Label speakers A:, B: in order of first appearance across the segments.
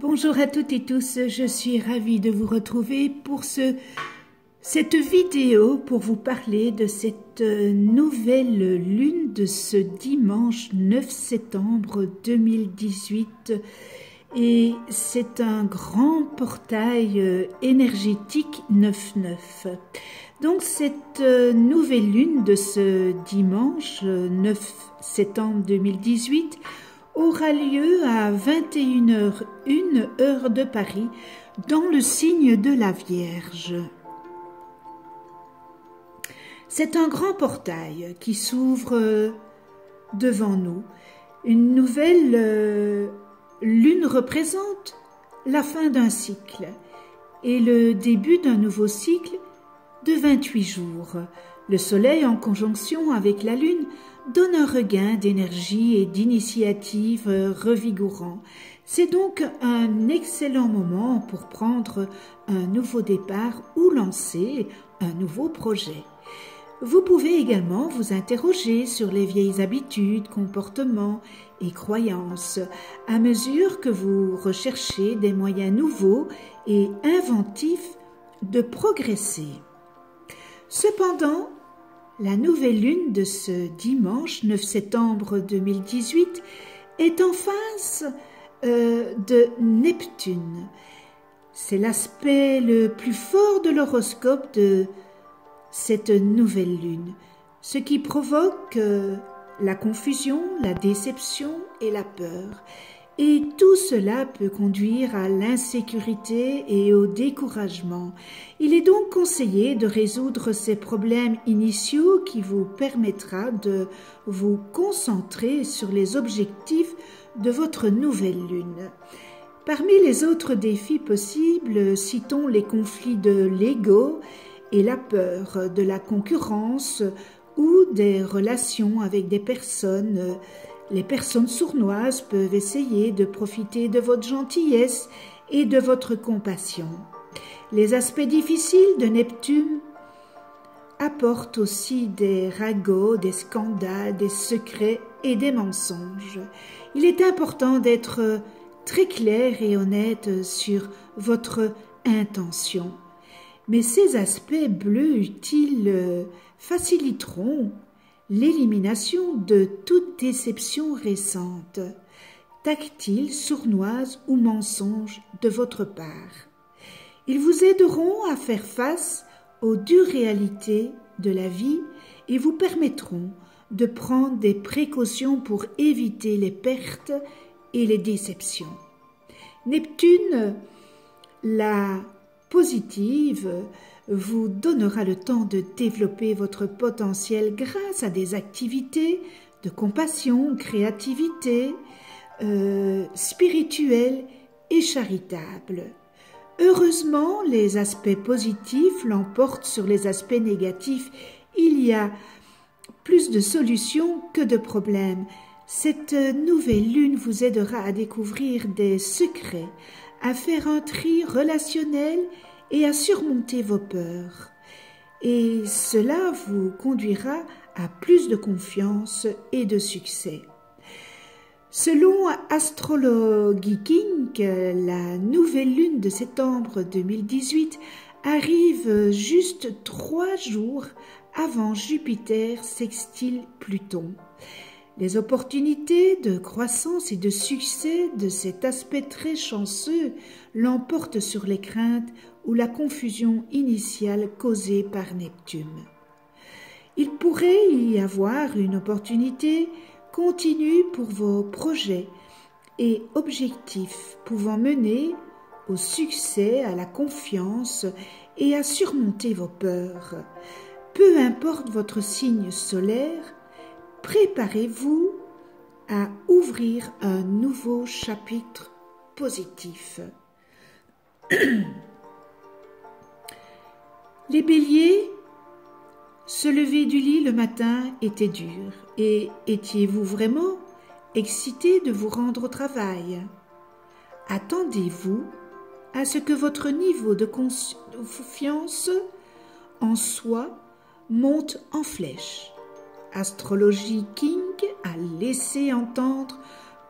A: Bonjour à toutes et tous, je suis ravie de vous retrouver pour cette vidéo pour vous parler de cette nouvelle lune de ce dimanche 9 septembre 2018 et c'est un grand portail énergétique 9-9. Donc cette nouvelle lune de ce dimanche 9 septembre 2018 aura lieu à 21h01 heure de Paris dans le signe de la Vierge. C'est un grand portail qui s'ouvre devant nous. Une nouvelle lune représente la fin d'un cycle et le début d'un nouveau cycle de 28 jours. Le soleil en conjonction avec la lune donne un regain d'énergie et d'initiative revigorant. C'est donc un excellent moment pour prendre un nouveau départ ou lancer un nouveau projet. Vous pouvez également vous interroger sur les vieilles habitudes, comportements et croyances à mesure que vous recherchez des moyens nouveaux et inventifs de progresser. Cependant, la nouvelle lune de ce dimanche 9 septembre 2018 est en phase de Neptune. C'est l'aspect le plus fort de l'horoscope de cette nouvelle lune, ce qui provoque la confusion, la déception et la peur. Et tout cela peut conduire à l'insécurité et au découragement. Il est donc conseillé de résoudre ces problèmes initiaux qui vous permettra de vous concentrer sur les objectifs de votre nouvelle lune. Parmi les autres défis possibles, citons les conflits de l'ego et la peur de la concurrence ou des relations avec des personnes. Les personnes sournoises peuvent essayer de profiter de votre gentillesse et de votre compassion. Les aspects difficiles de Neptune apportent aussi des ragots, des scandales, des secrets et des mensonges. Il est important d'être très clair et honnête sur votre intention. Mais ces aspects bleus utiles faciliteront l'élimination de toute déception récente, tactile, sournoise ou mensonge de votre part. Ils vous aideront à faire face aux dures réalités de la vie et vous permettront de prendre des précautions pour éviter les pertes et les déceptions. Neptune, la positive, vous donnera le temps de développer votre potentiel grâce à des activités de compassion, créativité, spirituelle et charitable. Heureusement, les aspects positifs l'emportent sur les aspects négatifs. Il y a plus de solutions que de problèmes. Cette nouvelle lune vous aidera à découvrir des secrets, à faire un tri relationnel et à surmonter vos peurs. Et cela vous conduira à plus de confiance et de succès. Selon Astrology King, la nouvelle lune de septembre 2018 arrive juste 3 jours avant Jupiter sextile Pluton. Les opportunités de croissance et de succès de cet aspect très chanceux l'emportent sur les craintes ou la confusion initiale causée par Neptune. Il pourrait y avoir une opportunité continue pour vos projets et objectifs pouvant mener au succès, à la confiance et à surmonter vos peurs. Peu importe votre signe solaire, préparez-vous à ouvrir un nouveau chapitre positif. Les béliers, se lever du lit le matin était dur. Et étiez-vous vraiment excité de vous rendre au travail? Attendez-vous à ce que votre niveau de confiance en soi monte en flèche. Astrology King a laissé entendre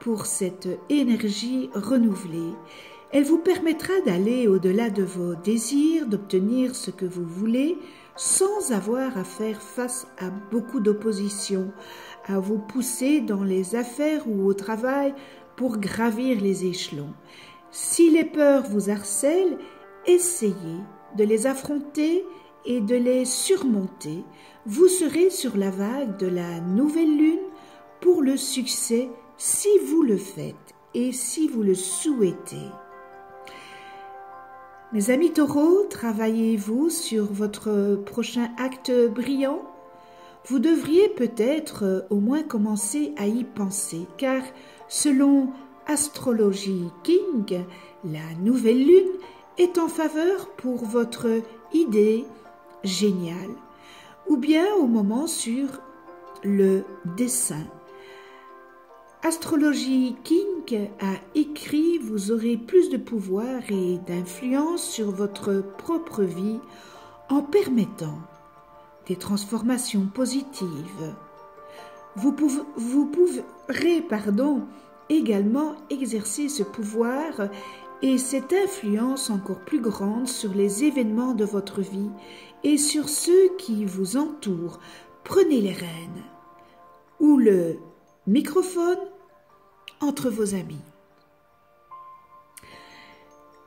A: pour cette énergie renouvelée. Elle vous permettra d'aller au-delà de vos désirs, d'obtenir ce que vous voulez sans avoir à faire face à beaucoup d'opposition, à vous pousser dans les affaires ou au travail pour gravir les échelons. Si les peurs vous harcèlent, essayez de les affronter et de les surmonter. Vous serez sur la vague de la nouvelle lune pour le succès si vous le faites et si vous le souhaitez. Mes amis taureaux, travaillez-vous sur votre prochain acte brillant? Vous devriez peut-être au moins commencer à y penser, car selon Astrologie King, la nouvelle lune est en faveur pour votre idée géniale, ou bien au moment sur le dessin. Astrologie King a écrit: vous aurez plus de pouvoir et d'influence sur votre propre vie en permettant des transformations positives. Vous pourrez également exercer ce pouvoir et cette influence encore plus grande sur les événements de votre vie et sur ceux qui vous entourent. Prenez les rênes ou le microphone entre vos amis.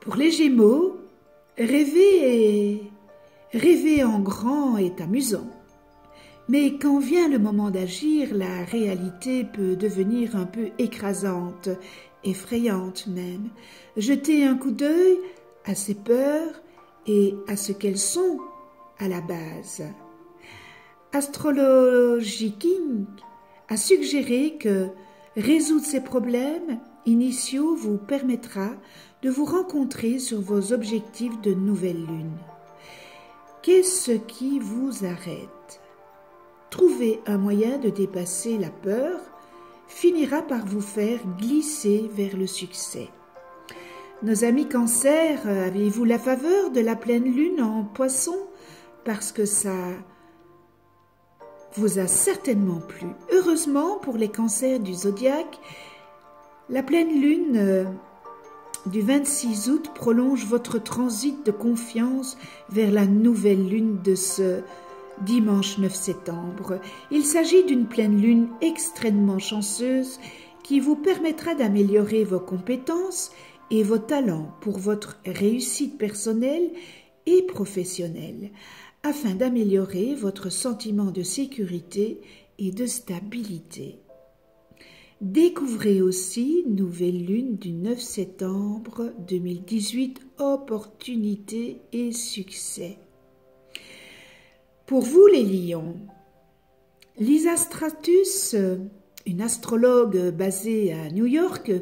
A: Pour les Gémeaux, rêver en grand est amusant. Mais quand vient le moment d'agir, la réalité peut devenir un peu écrasante, effrayante même. Jetez un coup d'œil à ces peurs et à ce qu'elles sont à la base. Astrologie King a suggéré que résoudre ces problèmes initiaux vous permettra de vous rencontrer sur vos objectifs de nouvelle lune. Qu'est-ce qui vous arrête? Trouver un moyen de dépasser la peur finira par vous faire glisser vers le succès. Nos amis Cancer, avez-vous la faveur de la pleine lune en Poisson? Parce que ça vous a certainement plu. Heureusement pour les Cancers du zodiaque, la pleine lune du 26 août prolonge votre transit de confiance vers la nouvelle lune de ce dimanche 9 septembre. Il s'agit d'une pleine lune extrêmement chanceuse qui vous permettra d'améliorer vos compétences et vos talents pour votre réussite personnelle et professionnelle, afin d'améliorer votre sentiment de sécurité et de stabilité. Découvrez aussi nouvelle lune du 9 septembre 2018, opportunités et succès. Pour vous les lions, Lisa Stratus, une astrologue basée à New York,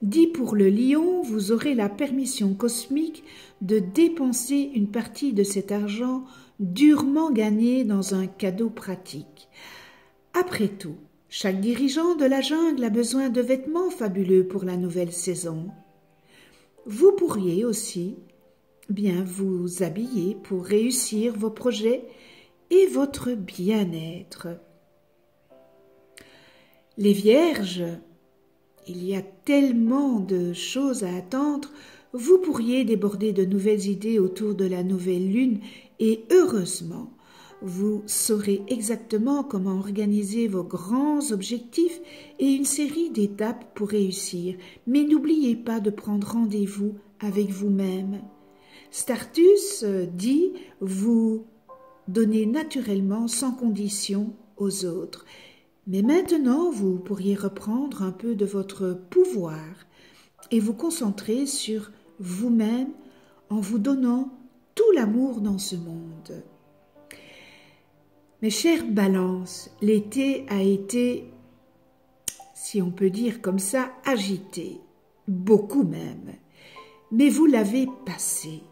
A: dit pour le lion, vous aurez la permission cosmique de dépenser une partie de cet argent durement gagné dans un cadeau pratique. Après tout, chaque dirigeant de la jungle a besoin de vêtements fabuleux pour la nouvelle saison. Vous pourriez aussi bien vous habiller pour réussir vos projets et votre bien-être. Les Vierges, il y a tellement de choses à attendre, vous pourriez déborder de nouvelles idées autour de la nouvelle lune et heureusement, vous saurez exactement comment organiser vos grands objectifs et une série d'étapes pour réussir. Mais n'oubliez pas de prendre rendez-vous avec vous-même. Stratus dit vous donnez naturellement sans condition aux autres. Mais maintenant, vous pourriez reprendre un peu de votre pouvoir et vous concentrer sur vous-même en vous donnant tout l'amour dans ce monde. Mes chères balances, l'été a été, si on peut dire comme ça, agité, beaucoup même, mais vous l'avez passé.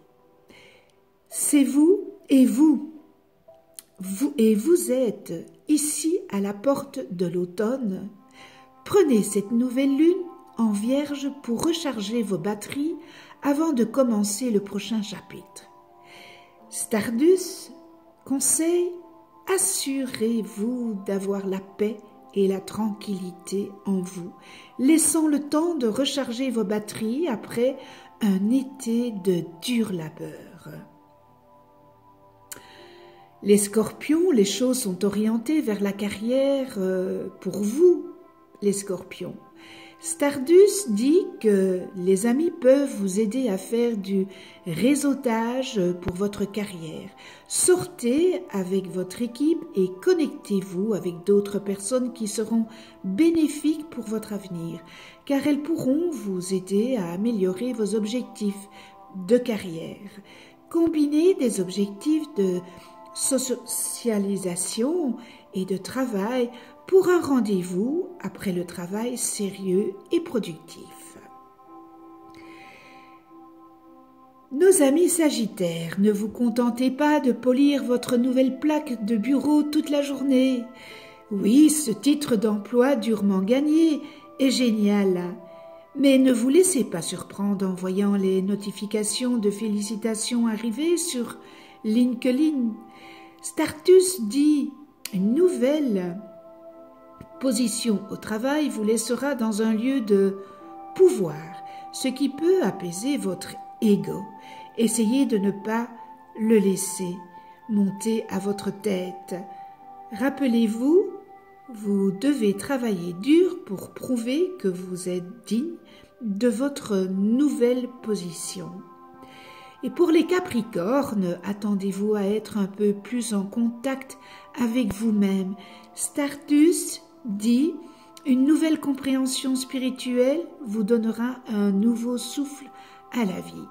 A: C'est vous et vous êtes ici à la porte de l'automne. Prenez cette nouvelle lune en Vierge pour recharger vos batteries avant de commencer le prochain chapitre. Stardust conseille: assurez-vous d'avoir la paix et la tranquillité en vous, laissant le temps de recharger vos batteries après un été de dur labeur. Les Scorpions, les choses sont orientées vers la carrière pour vous, les Scorpions. Stardust dit que les amis peuvent vous aider à faire du réseautage pour votre carrière. Sortez avec votre équipe et connectez-vous avec d'autres personnes qui seront bénéfiques pour votre avenir, car elles pourront vous aider à améliorer vos objectifs de carrière. Combinez des objectifs de socialisation et de travail pour un rendez-vous après le travail sérieux et productif. Nos amis Sagittaires, ne vous contentez pas de polir votre nouvelle plaque de bureau toute la journée. Oui, ce titre d'emploi durement gagné est génial, mais ne vous laissez pas surprendre en voyant les notifications de félicitations arriver sur LinkedIn. Stardust dit une nouvelle position au travail vous laissera dans un lieu de pouvoir, ce qui peut apaiser votre ego. Essayez de ne pas le laisser monter à votre tête. Rappelez-vous, vous devez travailler dur pour prouver que vous êtes digne de votre nouvelle position. Et pour les Capricornes, attendez-vous à être un peu plus en contact avec vous-même. Stardust dit une nouvelle compréhension spirituelle vous donnera un nouveau souffle à la vie,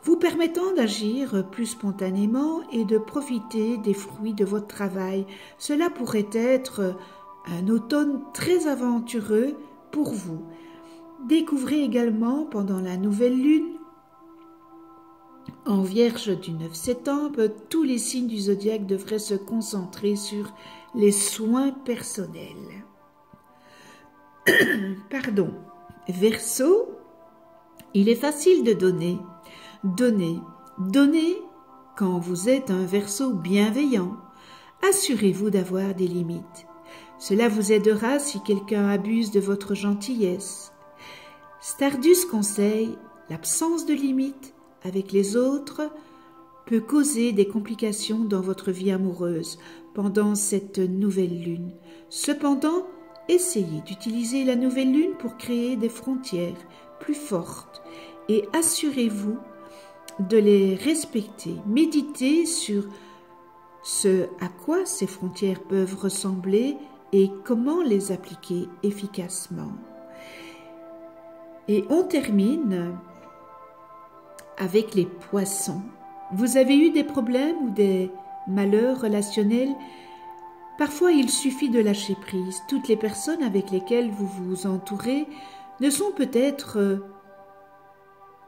A: vous permettant d'agir plus spontanément et de profiter des fruits de votre travail. Cela pourrait être un automne très aventureux pour vous. Découvrez également pendant la nouvelle lune en Vierge du 9 septembre, tous les signes du zodiaque devraient se concentrer sur les soins personnels. Pardon. Verseau, il est facile de donner. Donnez quand vous êtes un Verseau bienveillant. Assurez-vous d'avoir des limites. Cela vous aidera si quelqu'un abuse de votre gentillesse. Stardust conseille l'absence de limites avec les autres peut causer des complications dans votre vie amoureuse pendant cette nouvelle lune. Cependant, essayez d'utiliser la nouvelle lune pour créer des frontières plus fortes et assurez-vous de les respecter. Méditez sur ce à quoi ces frontières peuvent ressembler et comment les appliquer efficacement. Et on termine avec les Poissons. Vous avez eu des problèmes ou des malheurs relationnels? Parfois, il suffit de lâcher prise. Toutes les personnes avec lesquelles vous vous entourez ne sont peut-être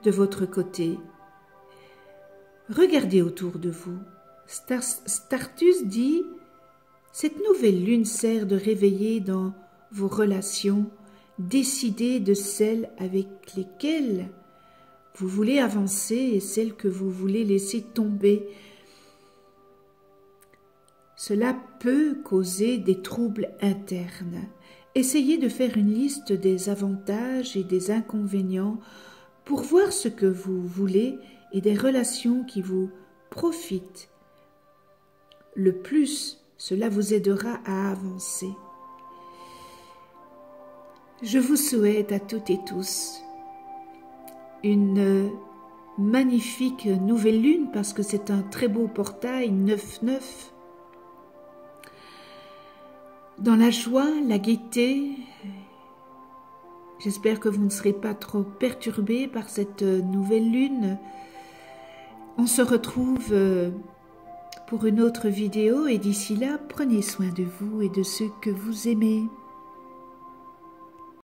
A: de votre côté. Regardez autour de vous. Stardust dit « Cette nouvelle lune sert de réveiller dans vos relations, décidez de celles avec lesquelles vous voulez avancer et celles que vous voulez laisser tomber. Cela peut causer des troubles internes. Essayez de faire une liste des avantages et des inconvénients pour voir ce que vous voulez et des relations qui vous profitent. Le plus, cela vous aidera à avancer. Je vous souhaite à toutes et tous une magnifique nouvelle lune parce que c'est un très beau portail 9-9. Dans la joie, la gaieté, j'espère que vous ne serez pas trop perturbés par cette nouvelle lune. On se retrouve pour une autre vidéo et d'ici là, prenez soin de vous et de ceux que vous aimez.